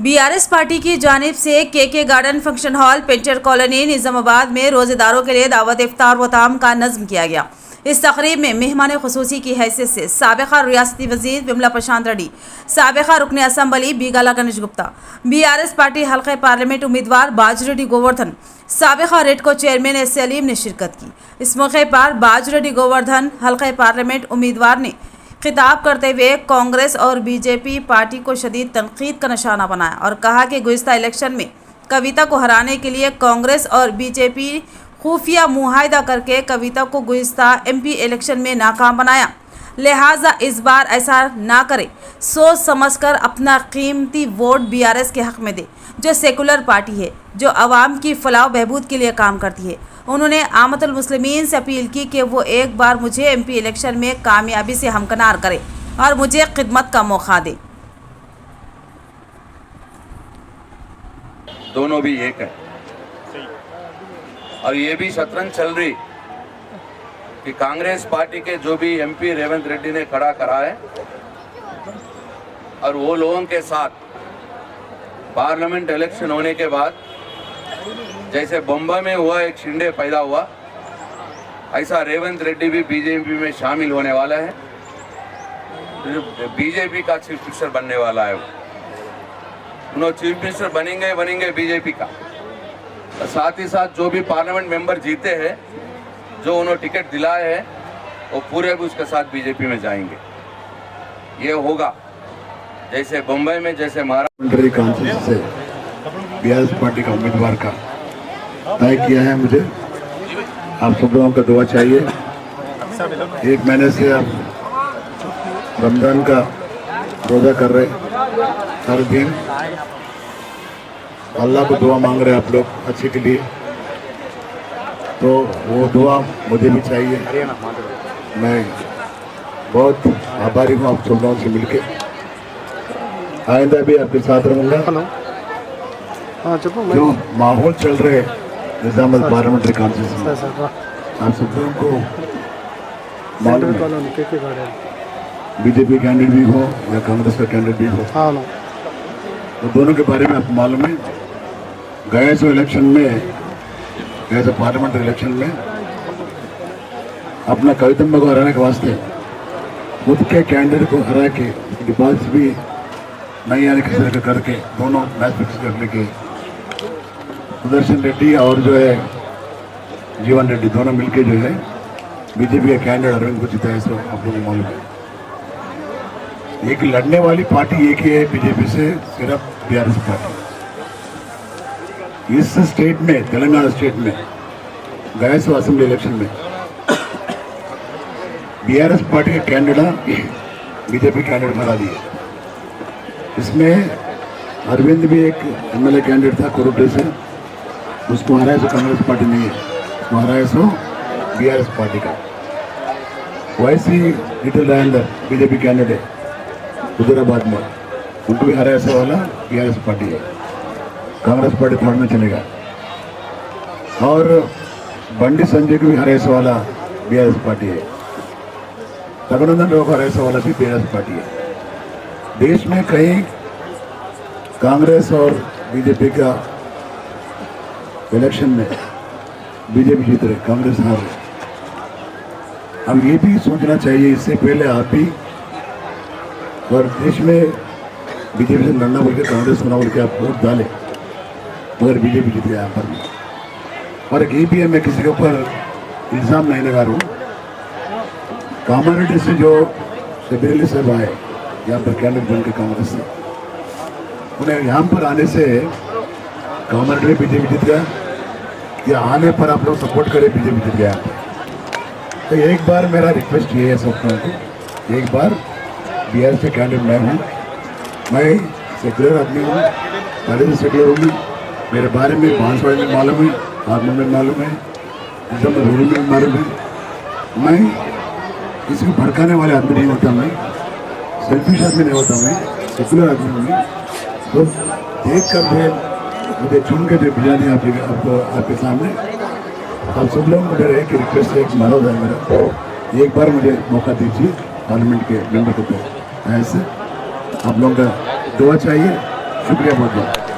BRS party की जानिब से के garden function hall painter colony Nizamabad में रोजेदारों के लिए दावत इफ्तार व ताम का नज़्म किया गया। इस तकरीब में मेहमान खुसूसी की हैसियत से साबिक़ा रियासती वज़ीर विमला प्रशांत रेड्डी, साबिक़ा रुकन असम्बली बीगाला गणेश गुप्ता, बीआरएस पार्टी हल्के पार्लियामेंट उम्मीदवार बाजरेड्डी गोवर्धन, साबिक़ा रेडको चेयरमैन एस सलीम ने शिरकत की। इस मौके पर बाजरेड्डी गोवर्धन हल्के पार्लियामेंट उम्मीदवार ने खिताब करते हुए कांग्रेस और बीजेपी पार्टी को शदीद तनकीद का निशाना बनाया और कहा कि गुज़िश्ता इलेक्शन में कविता को हराने के लिए कांग्रेस और बीजेपी खुफिया मुआहदा करके कविता को गुज़िश्ता एमपी इलेक्शन में नाकाम बनाया। लिहाजा इस बार ऐसा ना करे, सोच समझकर अपना कीमती वोट बीआरएस के हक़ में दे, जो सेकुलर पार्टी है, जो आवाम की फलाह बहबूद के लिए काम करती है। उन्होंने आमतुल मुस्लिमीन से अपील की कि वो एक बार मुझे एमपी इलेक्शन में कामयाबी से हमकनार करे और मुझे खिदमत का मौका दे। दोनों भी एक है और ये भी शतरंज चल रही कि कांग्रेस पार्टी के जो भी एमपी रेवंत रेड्डी ने खड़ा करा है और वो लोगों के साथ पार्लियामेंट इलेक्शन होने के बाद जैसे बम्बई में हुआ एक शिंदे पैदा हुआ, ऐसा रेवंत रेड्डी भी बीजेपी में शामिल होने वाला है। बीजेपी का चीफ मिनिस्टर बनने वाला है। उन्होंने चीफ मिनिस्टर बनेंगे बीजेपी का। और साथ ही साथ जो भी पार्लियामेंट मेंबर जीते हैं, जो उन्होंने टिकट दिलाए हैं, वो पूरे भी उसके साथ बीजेपी में जाएंगे। ये होगा जैसे बम्बई में, जैसे महाराष्ट्र कांग्रेस से बीआरएस पार्टी का उम्मीदवार का तय किया है। मुझे आप सब लोगों का दुआ चाहिए। 1 महीने से आप रमजान का रोज़ा कर रहे, हर दिन अल्लाह को दुआ मांग रहे आप लोग अच्छे के लिए, तो वो दुआ मुझे भी चाहिए। मैं बहुत आभारी हूँ आप सब लोगों से मिलके। आइंदा भी आपके साथ रहूँगा। जो माहौल चल रहे निजामाबाद पार्लियामेंट्री कॉन्स्टिट्यूंसी में, आप सब लोगों को मालूम है, बीजेपी कैंडिडेट भी हो या कांग्रेस का कैंडिडेट भी हो, तो दोनों के बारे में आपको मालूम है। गए सो इलेक्शन में, गए सो पार्लियामेंट्री इलेक्शन में अपना कवितम्मा को हराने के वास्ते खुद के कैंडिडेट को हरा के डिपॉजिट भी नहीं आने किसी तरह करके दोनों मैच फिक्स करने के सुदर्शन रेड्डी और जो है जीवन रेड्डी दोनों मिलके जो है बीजेपी के कैंडिडेट अरविंद को जिताया। इसको आप लोगों को मालूम है। एक लड़ने वाली पार्टी एक ही है बीजेपी से, सिर्फ बीआरएस पार्टी। इस स्टेट में, तेलंगाना स्टेट में गए सो असेंबली इलेक्शन में बीआरएस पार्टी के कैंडिडेट बीजेपी कैंडिडेट हरा दिए। इसमें अरविंद भी एक एमएलए कैंडिडेट था कोरोटे से, उसको हराया सो कांग्रेस पार्टी नहीं है, उसको हराया सो बीआरएस पार्टी का। वैसे ही लिटिल राजेंद्र बीजेपी कैंडिडेट हुजूराबाद में, उनको भी हराया सो वाला बीआरएस पार्टी है। कांग्रेस पार्टी थर्ड में चलेगा। और बंडी संजय को भी हराया सो वाला बीआरएस पार्टी है। रघुनंदन राव को हराया सो वाला भी बीआरएस पार्टी है। देश में कहीं कांग्रेस और बीजेपी का इलेक्शन में बीजेपी जीत रहे, कांग्रेस हार रहे। अब ये भी सोचना चाहिए, इससे पहले आप भी और देश में बीजेपी से लड़ना बोल के कांग्रेस बना बोल के आप वोट डाले, मगर बीजेपी जीत गया यहाँ पर भी। और एक ये भी है, मैं किसी के ऊपर इल्ज़ाम नहीं लगा रहा हूँ। कॉमोडिटी से जो शबीर साहब आए यहाँ पर कैंडिडेट बन के कांग्रेस से, उन्हें यहाँ पर आने से कॉमोडिटी बीजेपी जीत गया, या आने पर आप लोग सपोर्ट करें बीजेपी जीत गया। तो एक बार मेरा रिक्वेस्ट ये है सब लोगों को, एक बार बीआरएस के कैंडिडेट मैं हूँ, मैं सेकुलर आदमी हूँ, पहले से सेकुलर हूँ। मेरे बारे में बांसवाड़े में मालूम है, आर्मी में मालूम है, रूल में मालूम है। मैं किसी को भड़काने वाले आदमी नहीं होता, मैं सेल्फिश आदमी नहीं होता, मैं सेकुलर आदमी हूँ। तो देख कर फिर मुझे चुन के जो भिजा दिया आपको आपके सामने, आप सब लोग मुझे एक रिक्वेस्ट है, एक मरोज है मेरा, एक बार मुझे मौका दीजिए पार्लियामेंट के मेंबर को। ऐसे आप लोगों का दुआ चाहिए। शुक्रिया बहुत बहुत।